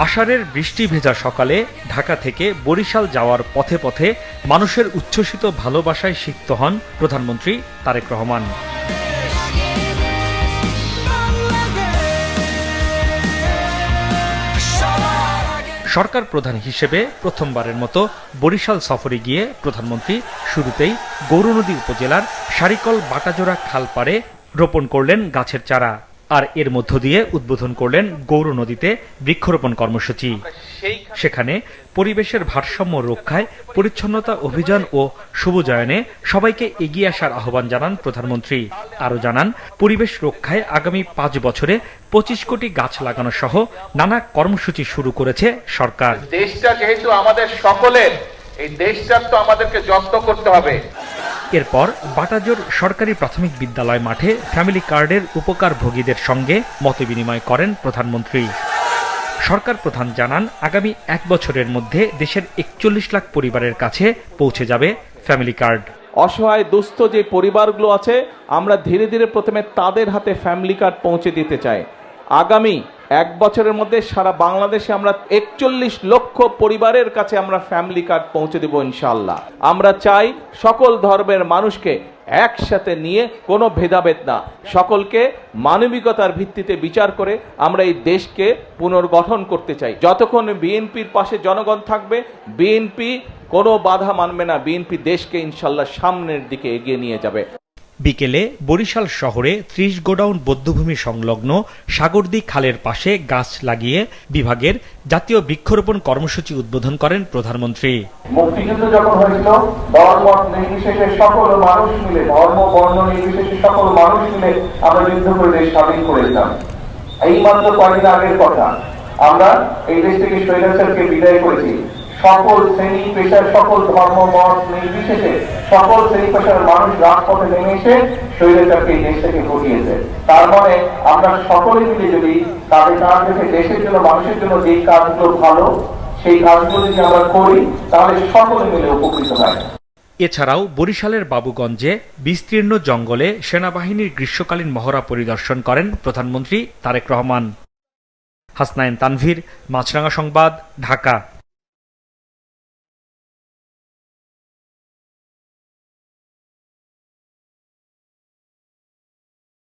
আষাঢ়ের বৃষ্টি ভেজা সকালে ঢাকা থেকে বরিশাল যাওয়ার পথে পথে মানুষের উচ্ছ্বসিত ভালোবাসায় সিক্ত হন প্রধানমন্ত্রী তারেক রহমান। সরকার প্রধান হিসেবে প্রথমবারের মতো বরিশাল সফরে গিয়ে প্রধানমন্ত্রী শুরুতেই গৌরনদী উপজেলার সারিকল বাটাজোড়া খাল পাড়ে রোপণ করলেন গাছের চারা, আর এর মধ্য দিয়ে উদ্বোধন করলেন গৌরনদীতে বৃক্ষরোপণ কর্মসূচি। সেখানে পরিবেশের ভারসাম্য রক্ষায় পরিচ্ছন্নতা অভিযান ও সবুজায়নে সবাইকে এগিয়ে আসার আহ্বান জানান প্রধানমন্ত্রী। আরও জানান, পরিবেশ রক্ষায় আগামী 5 বছরে 25 কোটি গাছ লাগানো সহ নানা কর্মসূচি শুরু করেছে সরকার। দেশটা যেহেতু আমাদের সকলের, এই দেশটার তো আমাদেরকে যত্ন করতে হবে। এরপর বাটাজোর সরকারি প্রাথমিক বিদ্যালয় মাঠে ফ্যামিলি কার্ডের উপকারভোগীদের সঙ্গে মতবিনিময় করেন প্রধানমন্ত্রী। সরকার প্রধান জানান, আগামী 1 বছরের মধ্যে দেশের 41 লাখ পরিবারের কাছে পৌঁছে যাবে ফ্যামিলি কার্ড। অসহায় দুস্থ যে পরিবারগুলো আছে, আমরা ধীরে ধীরে প্রথমে তাদের হাতে ফ্যামিলি কার্ড পৌঁছে দিতে চাই। আগামী 1 বছরের মধ্যে সারা বাংলাদেশে আমরা 41 লক্ষ পরিবারের কাছে আমরা ফ্যামিলি কার্ড পৌঁছে দেব ইনশাআল্লাহ। আমরা চাই সকল ধর্মের মানুষকে একসাথে নিয়ে, কোনো ভেদাভেদ না, সকলকে মানবিকতার ভিত্তিতে বিচার করে আমরা এই দেশকে পুনর্গঠন করতে চাই। যতক্ষণ বিএনপির পাশে জনগণ থাকবে, বিএনপি কোনো বাধা মানবে না, বিএনপি দেশকে ইনশাআল্লাহ সামনের দিকে এগিয়ে নিয়ে যাবে। বিকেলে বরিশাল শহরে 30 গোডাউন বধ্যভূমি সংলগ্ন সাগরদী খালের পাশে গাছ লাগিয়ে বিভাগের জাতীয় বৃক্ষরোপণ কর্মসূচি উদ্বোধন করেন প্রধানমন্ত্রী। মুক্তিযুদ্ধ যখন হয়েছিল, ধর্ম নির্বিশেষে সকল মানুষ মিলে, ধর্ম বর্ণ নির্বিশেষে সকল মানুষ মিলে আমরা যুদ্ধ করে দেশ স্বাধীন করেছিলাম। এই মাত্র কয়েকদিন আগের কথা, আমরা এই দেশ থেকে স্বৈরাচারকে বিদায় করেছি। সকল শ্রেণী পেশার, সকল ধর্ম মত নির্বিশেষে সকল শ্রেণী পেশার মানুষ রাজপথে নেমে এসে স্বৈরাচারকে এই দেশ থেকে হটিয়েছে। তার মানে আমরা সকলে মিলে যদি তাদের কাজ দেখে দেশের জন্য, মানুষের জন্য যে কাজগুলো ভালো, সেই কাজগুলো যদি আমরা করি, তাহলে সকলে মিলে উপকৃত হয়। এছাড়াও বরিশালের বাবুগঞ্জে বিস্তীর্ণ জঙ্গলে সেনাবাহিনীর গ্রীষ্মকালীন মহড়া পরিদর্শন করেন প্রধানমন্ত্রী তারেক রহমান। হাসনাইন তানভীর, মাছরাঙা সংবাদ, ঢাকা।